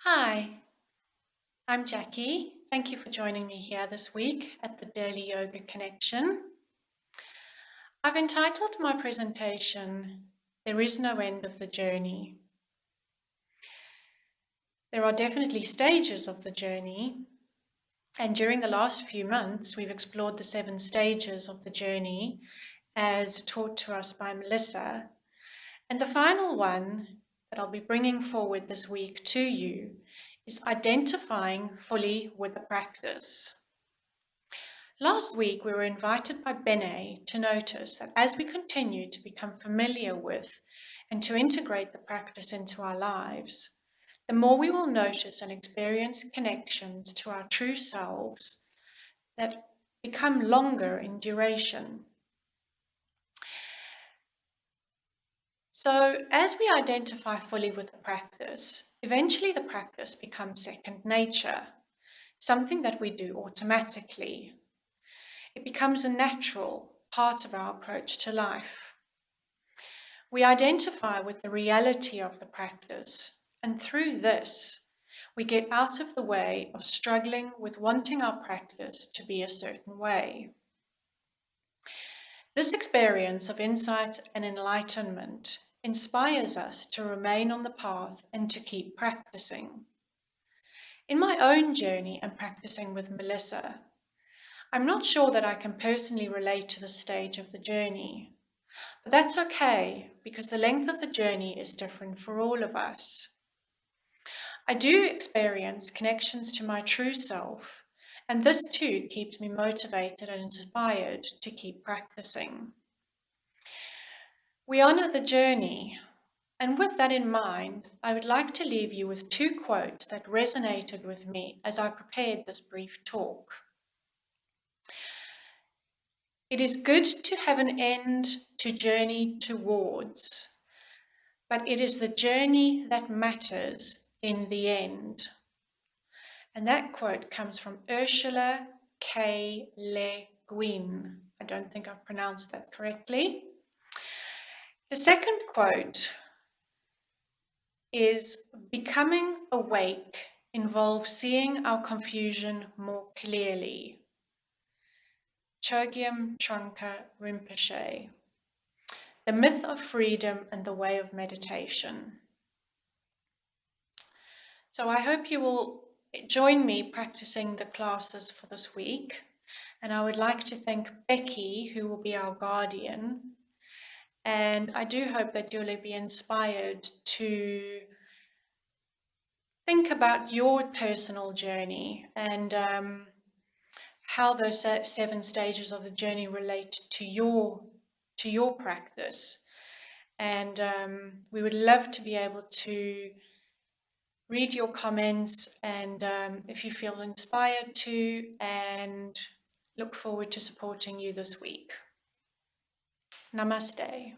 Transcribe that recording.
Hi, I'm Jackie. Thank you for joining me here this week at the Daily Yoga Connection. I've entitled my presentation, There is no end of the journey. There are definitely stages of the journey, and during the last few months, we've explored the 7 stages of the journey as taught to us by Melissa. And the final one that I'll be bringing forward this week to you is identifying fully with the practice. Last week, we were invited by Bene to notice that as we continue to become familiar with and to integrate the practice into our lives, the more we will notice and experience connections to our true selves that become longer in duration. So, as we identify fully with the practice, eventually the practice becomes second nature, something that we do automatically. It becomes a natural part of our approach to life. We identify with the reality of the practice, and through this, we get out of the way of struggling with wanting our practice to be a certain way. This experience of insight and enlightenment inspires us to remain on the path and to keep practicing. In my own journey and practicing with Melissa, I'm not sure that I can personally relate to this stage of the journey, but that's okay because the length of the journey is different for all of us. I do experience connections to my true self, and this too keeps me motivated and inspired to keep practicing. We honor the journey, and with that in mind, I would like to leave you with 2 quotes that resonated with me as I prepared this brief talk. It is good to have an end to journey towards, but it is the journey that matters in the end. And that quote comes from Ursula K. Le Guin. I don't think I've pronounced that correctly. The second quote is, becoming awake involves seeing our confusion more clearly. Chogyam Trungpa Rinpoche. The Myth of Freedom and the Way of Meditation. So I hope you will join me practicing the classes for this week. And I would like to thank Becky, who will be our guardian. And I do hope that you'll be inspired to think about your personal journey and how those 7 stages of the journey relate to your practice. And we would love to be able to read your comments and if you feel inspired to, and look forward to supporting you this week. Namaste.